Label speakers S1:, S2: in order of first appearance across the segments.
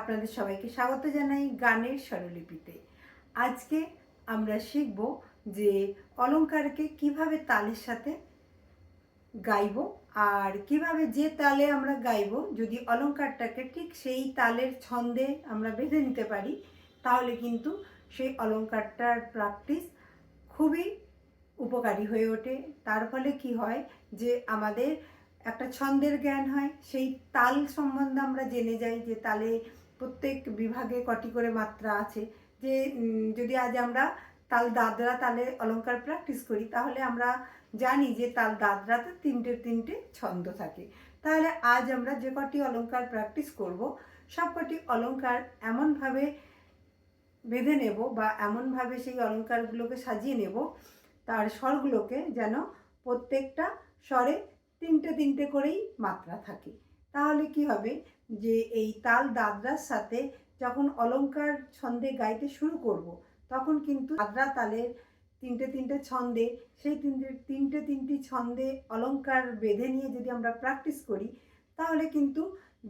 S1: আপনাদের সবাইকে স্বাগত জানাই গানের স্বরলিপিতে। আজকে আমরা শিখব যে অলংকারকে কিভাবে তালের সাথে গাইবো, আর কিভাবে যে তালে আমরা গাইবো যদি অলংকারটাকে ঠিক সেই তালের ছন্দে আমরা বেঁধে নিতে পারি, তাহলে কিন্তু সেই অলংকারটার প্র্যাকটিস খুবই উপকারী হয়ে ওঠে। তার ফলে কি হয় যে আমাদের একটা ছন্দের জ্ঞান হয়, সেই তাল সম্বন্ধে আমরা জেনে যাই যে তালে প্রত্যেক বিভাগে কটি করে মাত্রা আছে। যে যদি আজ আমরা তাল দাদরা তালে অলংকার প্র্যাকটিস করি, তাহলে আমরা জানি যে তাল দাদরাতে তিনটে তিনটে ছন্দ থাকে। তাহলে আজ আমরা যে কটি অলংকার প্র্যাকটিস করব, সব কটি অলংকার এমনভাবে বেঁধে নেব বা এমনভাবে সেই অলংকারগুলোকে সাজিয়ে নেব, তার স্বরগুলোকে যেন প্রত্যেকটা স্বরে তিনটে তিনটে করেই মাত্রা থাকে। তাহলে কি হবে যে এই তাল দাদরার সাথে যখন অলংকার ছন্দে গাইতে শুরু করব, তখন কিন্তু দাদরা তালের তিনটে তিনটে ছন্দে সেই তিনটি ছন্দে অলংকার বেঁধে নিয়ে যদি আমরা প্র্যাকটিস করি, তাহলে কিন্তু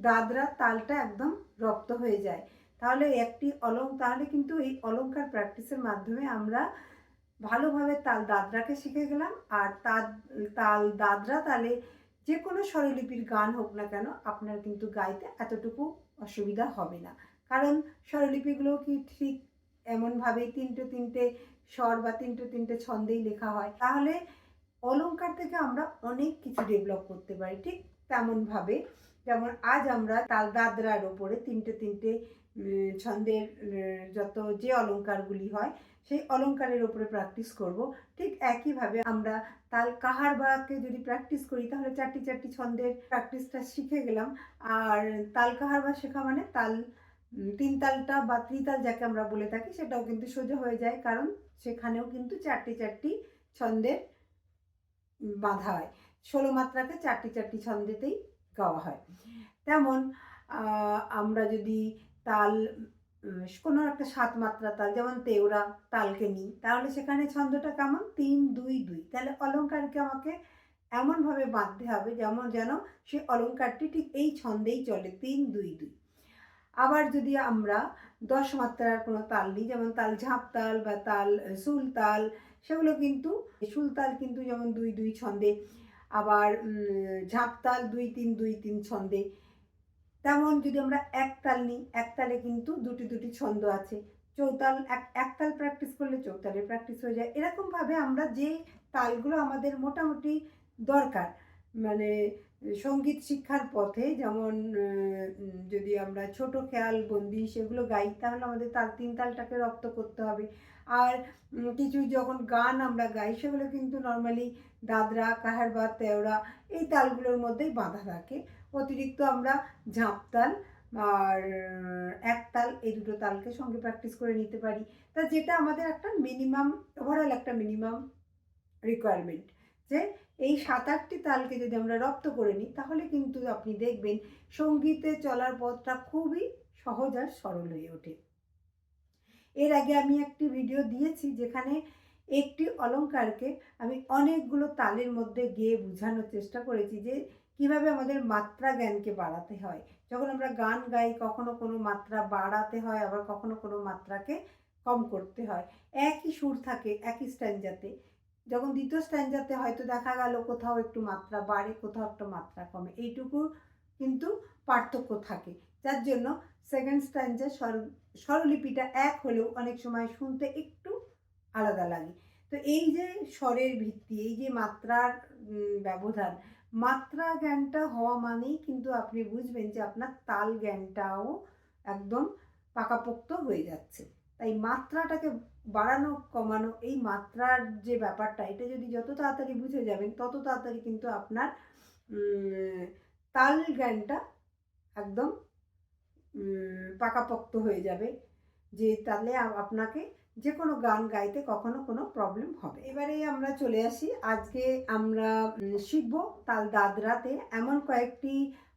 S1: দাদরা তালটা একদম রপ্ত হয়ে যায়। তাহলে তাহলে কিন্তু এই অলংকার প্র্যাকটিসের মাধ্যমে আমরা ভালোভাবে তাল দাদরাকে শিখে গেলাম। আর তাল দাদরা তালে যে কোনো স্বরলিপির গান হোক না কেন, আপনার কিন্তু গাইতে এতটুকু অসুবিধা হবে না। কারণ স্বরলিপিগুলো কি ঠিক এমনভাবেই তিনটে তিনটে স্বর বা তিনটে তিনটে ছন্দেই লেখা হয়। তাহলে অলংকার থেকে আমরা অনেক কিছু ডেভেলপ করতে পারি। ঠিক তেমনভাবে যেমন আজ আমরা তাল দাদরার ওপরে তিনটে তিনটে ছন্দের যত যে অলংকারগুলি হয়, সেই অলংকারের ওপরে প্র্যাকটিস করব। ঠিক একইভাবে আমরা তাল কাহারবাকে যদি প্র্যাকটিস করি, তাহলে চারটি চারটি ছন্দের প্র্যাকটিসটা শিখে গেলাম। আর তাল কাহারবা শেখা মানে তাল তিন তালটা বা ত্রিতাল যাকে আমরা বলে থাকি, সেটাও কিন্তু সোজা হয়ে যায়, কারণ সেখানেও কিন্তু চারটি চারটি ছন্দের বাঁধা হয়। 16 মাত্রাকে চারটি চারটি ছন্দেতেই গাওয়া হয়। তেমন আমরা যদি তাল কোনো একটা 7 মাত্রা তাল, যেমন তেওড়া তালকে নিই, তাহলে সেখানে ছন্দটা কেমন 3-2-2। তাহলে অলংকারকে আমাকে এমনভাবে বাঁধতে হবে যেন সে অলংকারটি ঠিক এই ছন্দেই চলে, 3-2-2। আবার যদি আমরা 10 মাত্রার কোনো তাল নিই, যেমন তাল ঝাঁপ তাল বা তাল সুল তাল, সেগুলো কিন্তু সুল তাল কিন্তু যেমন 2-2 ছন্দে, আবার ঝাঁপ তাল 2-3-2-3 ছন্দে। তেমন যদি আমরা এক তাল নিই, এক তালে কিন্তু দুটি দুটি ছন্দ আছে। চৌতাল এক তাল প্র্যাকটিস করলে চৌতালের প্র্যাকটিস হয়ে যায়। এরকমভাবে আমরা যে তালগুলো আমাদের মোটামুটি দরকার, মানে সঙ্গীত শিক্ষার পথে, যেমন যদি আমরা ছোট খেয়াল বন্দি সেগুলো গাই, তাহলে আমাদের তাল তিন তালটাকে রপ্ত করতে হবে। আর কিছু যখন গান আমরা গাই, সেগুলো কিন্তু নর্মালি দাদরা কাহারবা তেওড়া এই তালগুলোর মধ্যেই বাঁধা থাকে। অতিরিক্ত আমরা ঝাঁপ তাল আর এক তাল, এই দুটো তালকে সঙ্গে প্র্যাকটিস করে নিতে পারি। তা যেটা আমাদের একটা মিনিমাম, ওভারঅল একটা মিনিমাম রিকোয়ারমেন্ট, যে এই 7-8টি তালকে যদি আমরা রপ্ত করে নিই, তাহলে কিন্তু আপনি দেখবেন সঙ্গীতে চলার পথটা খুবই সহজ আর সরল হয়ে ওঠে। এর আগে আমি একটি ভিডিও দিয়েছি যেখানে একটি অলংকারকে আমি অনেকগুলো তালের মধ্যে গেয়ে বোঝানোর চেষ্টা করেছি যে কিভাবে আমাদের মাত্রা জ্ঞানকে বাড়াতে হয়। যখন আমরা গান গাই, কখনো কোনো মাত্রা বাড়াতে হয়, আবার কখনো কোনো মাত্রাকে কম করতে হয়। একই সুর থাকে একই স্ট্যান্জাতে, যখন দ্বিতীয় স্ট্যান্জাতে হয়তো দেখা গেল কোথাও একটু মাত্রা বাড়ে, কোথাও একটু মাত্রা কমে, এইটুকু কিন্তু পার্থক্য থাকে। যার জন্য সেকেন্ড স্ট্যান্জার স্বরলিপিটা এক হলেও অনেক সময় শুনতে একটু আলাদা লাগে। তো এই যে স্বরের ভিত্তি, এই যে মাত্রার ব্যবধান, মাত্রা জ্ঞানটা হওয়া মানেই কিন্তু আপনি বুঝবেন যে আপনার তাল জ্ঞানটাও একদম পাকাপোক্ত হয়ে যাচ্ছে। তাই মাত্রাটাকে বাড়ানো কমানো, এই মাত্রার যে ব্যাপারটা, এটা যদি যত তাড়াতাড়ি বুঝে যাবেন, তত তাড়াতাড়ি কিন্তু আপনার তাল জ্ঞানটা একদম পাকাপোক্ত হয়ে যাবে, যে তাহলে আপনাকে যে কোনো গান গাইতে কখনো কোনো প্রবলেম হবে। এবারে আমরা চলে আসি, আজকে আমরা শিখব তাল দাদরাতে এমন কয়েকটি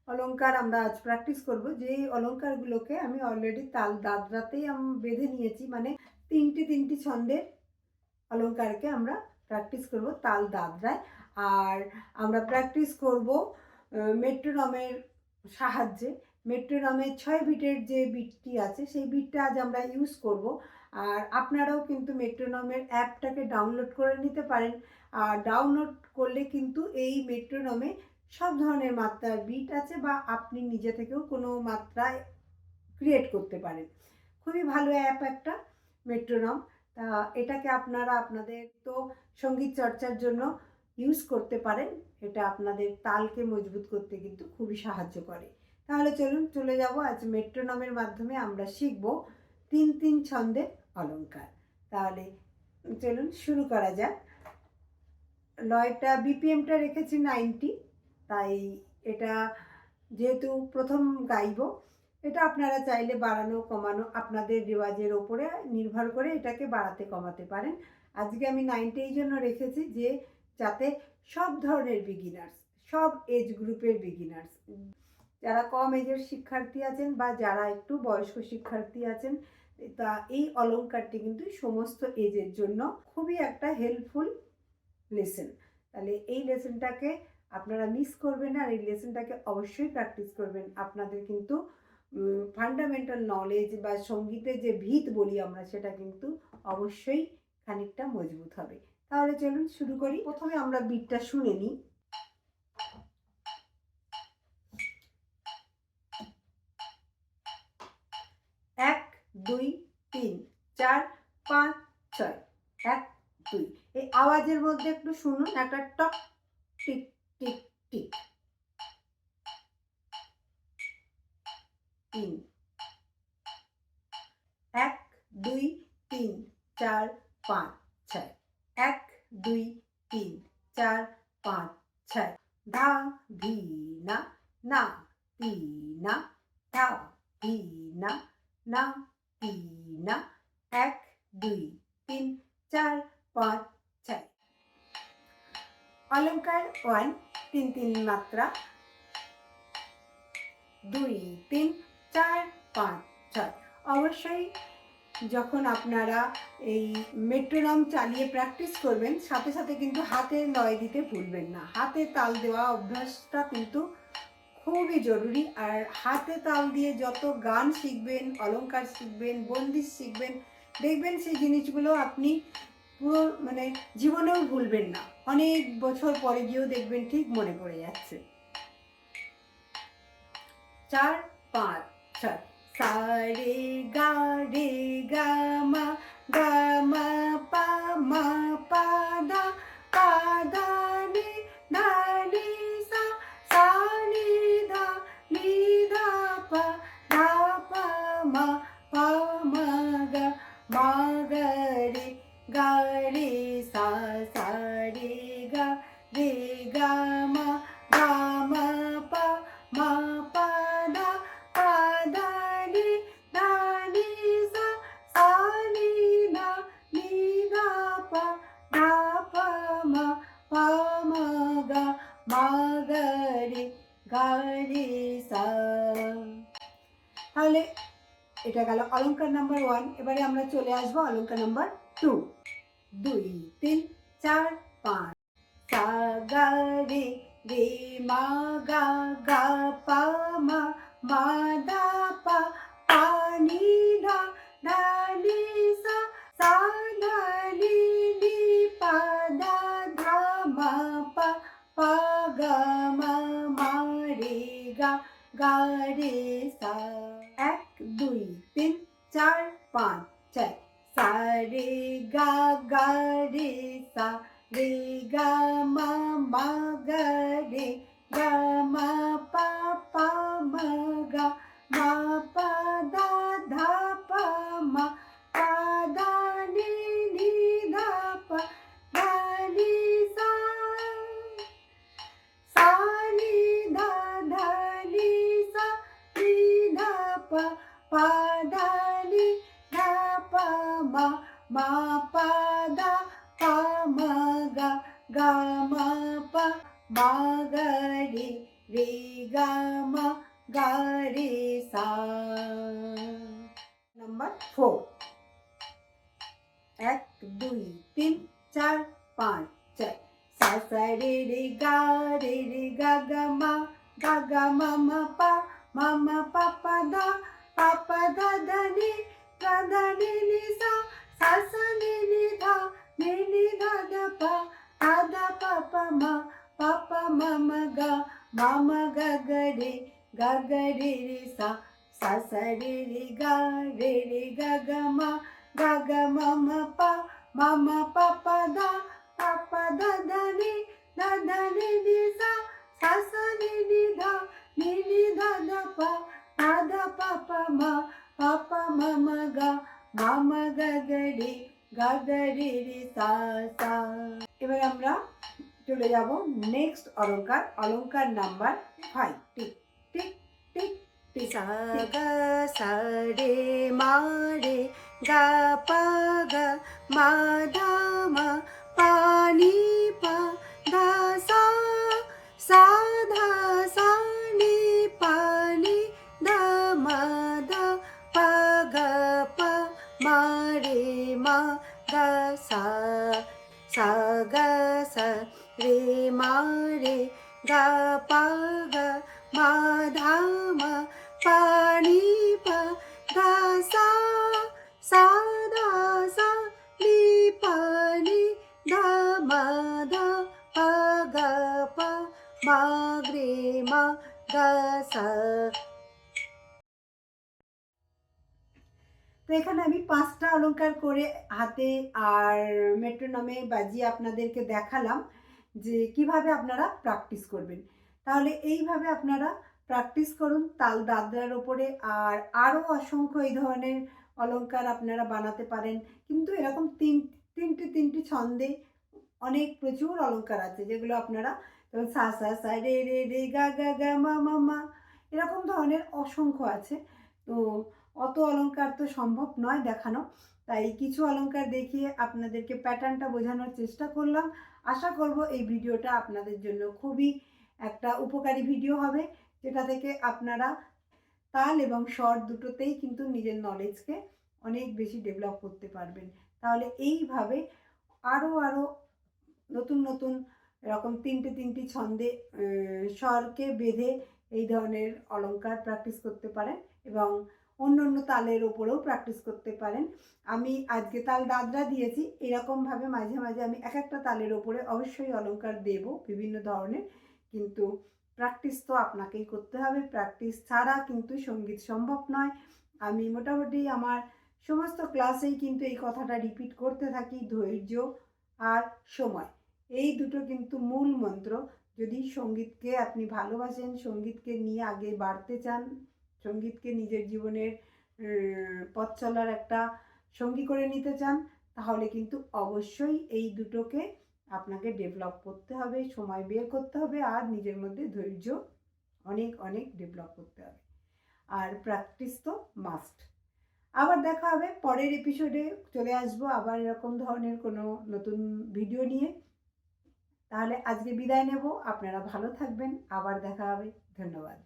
S1: অলংকার আমরা আজ প্র্যাকটিস করব, যে অলংকারগুলোকে আমি অলরেডি তাল দাদরাতেই বেঁধে নিয়েছি। মানে তিনটি ছন্দের অলংকারকে আমরা প্র্যাকটিস করব তাল দাদরায়। আর আমরা প্র্যাকটিস করব মেট্রোনমের সাহায্যে। মেট্রোনমের 6 বিটের যে বিটটি আছে সেই বিটটা আজ আমরা ইউজ করব। আর আপনারাও কিন্তু মেট্রোনমের অ্যাপটাকে ডাউনলোড করে নিতে পারেন। আর ডাউনলোড করলে কিন্তু এই মেট্রোনমে সব ধরনের মাত্রার বিট আছে, বা আপনি নিজে থেকেও কোনো মাত্রায় ক্রিয়েট করতে পারেন। খুবই ভালো অ্যাপ একটা মেট্রোনম। তা এটাকে আপনারা আপনাদের তো সঙ্গীত চর্চার জন্য ইউজ করতে পারেন। এটা আপনাদের তালকে মজবুত করতে কিন্তু খুবই সাহায্য করে। তাহলে চলুন চলে যাব, আজ মেট্রোনমের মাধ্যমে আমরা শিখব 3-3 ছন্দের অলংকার। তাহলে চলুন শুরু করা যাক। লয়টা বিপিএমটা রেখেছি 90, তাই এটা যেহেতু প্রথম গাইব, এটা আপনারা চাইলে বাড়ানো কমানো আপনাদের রেওয়াজের ওপরে নির্ভর করে এটাকে বাড়াতে কমাতে পারেন। আজকে আমি 90 এই জন্য রেখেছি যে যাতে সব ধরনের বিগিনার্স, সব এজ গ্রুপের বিগিনার্স, যারা কম এজের শিক্ষার্থী আছেন বা যারা একটু বয়স্ক শিক্ষার্থী আছেন, তা এই অলংকারটি কিন্তু সমস্ত এজের জন্য খুবই একটা হেল্পফুল লেসন। তাহলে এই লেসনটাকে আপনারা মিস করবেন না, আর এই লেসনটাকে অবশ্যই প্র্যাকটিস করবেন। আপনাদের কিন্তু ফান্ডামেন্টাল নলেজ বা সঙ্গীতের যে ভিত বলি আমরা, সেটা কিন্তু অবশ্যই খানিকটা মজবুত হবে। তাহলে চলুন শুরু করি। প্রথমে আমরা বিটটা শুনে নিই। 1 2 3 4 5 6। 1 2, এই আওয়াজের মধ্যে একটু শুনুন, একটা টক টিক টিক টিক। 3 1 2 3 4 5 6। 1 2 3 4 5 6। ধা ধি না না তি না, ধা ধি না না তি না। 1 2 3 4 5 6। অলংকার 1, 3-3 মাত্রা, 2 3 4 5 6। অবশ্যই যখন আপনারা এই মেট্রোনম চালিয়ে প্র্যাকটিস করবেন, সাথে সাথে কিন্তু হাতের লয় দিতে ভুলবেন না। হাতে তাল দেওয়া অভ্যাসটা কিন্তু খুবই জরুরি। আর হাতে তাল দিয়ে যত গান শিখবেন, অলংকার শিখবেন, বন্দিশ শিখবেন, দেখবেন সেই জিনিসগুলো আপনি পুরো মানে জীবনেও ভুলবেন না। অনেক বছর পরে গিয়েও দেখবেন ঠিক মনে পড়ে যাচ্ছে। 4 5 6। সা রে গা মা পা দা নি সা নি ধা পা মা গা রে সা রে গা মা পা পা দা নি সা নি ধা পা মা গা রে সা। তাহলে এটা গেল অলংকার নাম্বার 1। এবারে আমরা চলে আসবো অলংকার নাম্বার 2। 2 3 4 5। সা গা রে মা গা পা মা দা পা নি ধা নি সা নি পা ধা মা পা মা রে গা রে সা। 1 2 3 4 5 6। সা রে গা রে সা রে গা মা গা রে গা মা পা গা মা পা ধা পা মা দা নি ধা পা নি সা নি ধা নি সা নি ধা পা নি ধা পা মা পা দা পা মা গা মা পা গা রে গা মা গা রে সা। নাম্বার 4। 1 2 3 4 5 6। সা রে গা মা মা পা মামা পাপা দা দা নি নি সা সা সা নি নি ধা দা পাপা মামা গা রে সা সা সা রে গা মা মামা পাপা দা নি সা সা সা নি ধা দা পাপা মামা গা রে সা সা। এবার আমরা চলে যাব নেক্সট অলংকার number 5। Tick tick tick tick
S2: সা গা সা রে মা গা পা গা মা ধা মা পা নি পা ধা সা সা ধা সা নি পা নি ধা মা ধা পা গা পা মা গা সা সা গা সা রে মা গা পা গা মা ধা মা পা নি পা ধা সা সা ধা সা নি পা নি ধা মা ধা পা গা পা মা গা সা।
S1: তো এখানে আমি 5টা অলংকার করে হাতে আর মেট্রোনমে বাজিয়ে আপনাদেরকে দেখালাম যে কিভাবে আপনারা প্র্যাকটিস করবেন। তাহলে এইভাবে আপনারা প্র্যাকটিস করুন তাল দাদরার ওপরে। আর আরও অসংখ্য এই ধরনের অলংকার আপনারা বানাতে পারেন, কিন্তু এরকম তিনটি ছন্দে অনেক প্রচুর অলংকার আছে যেগুলো আপনারা সা সা সা রে গা গা মা এরকম ধরনের অসংখ্য আছে। তো অত অলংকার তো সম্ভব নয় দেখানো, তাই কিছু অলংকার দেখিয়ে আপনাদেরকে প্যাটার্নটা বোঝানোর চেষ্টা করলাম। আশা করব এই ভিডিওটা আপনাদের জন্য খুবই একটা উপকারী ভিডিও হবে, যেটা থেকে আপনারা তাল এবং স্বর দুটোতেই কিন্তু নিজের নলেজকে অনেক বেশি ডেভেলপ করতে পারবেন। তাহলে এইভাবে আরও নতুন এরকম তিনটি ছন্দে স্বরকে বেঁধে এই ধরনের অলংকার প্র্যাকটিস করতে পারেন এবং অন্য তালের ওপরেও প্র্যাকটিস করতে পারেন। আমি আজকে তাল দাদরা দিয়েছি, এরকমভাবে মাঝে মাঝে আমি এক একটা তালের ওপরে অবশ্যই অলংকার দেব বিভিন্ন ধরনের, কিন্তু প্র্যাকটিস তো আপনাকেই করতে হবে। প্র্যাকটিস ছাড়া কিন্তু সঙ্গীত সম্ভব নয়। আমি মোটামুটি আমার সমস্ত ক্লাসেই কিন্তু এই কথাটা রিপিট করতে থাকি, ধৈর্য আর সময়, এই দুটো কিন্তু মূল মন্ত্র। যদি সঙ্গীতকে আপনি ভালোবাসেন, সঙ্গীতকে নিয়ে আগে বাড়তে চান, সঙ্গীতকে নিজের জীবনের পথ চলার একটা সঙ্গী করে নিতে চান, তাহলে কিন্তু অবশ্যই এই দুটোকে আপনাকে ডেভেলপ করতে হবে, সময় বের করতে হবে আর নিজের মধ্যে ধৈর্য অনেক ডেভেলপ করতে হবে। আর প্র্যাকটিস তো মাস্ট। আবার দেখা হবে পরের এপিসোডে, চলে আসবো আবার এরকম ধরনের কোনো নতুন ভিডিও নিয়ে। তাহলে আজকে বিদায় নেব, আপনারা ভালো থাকবেন, আবার দেখা হবে, ধন্যবাদ।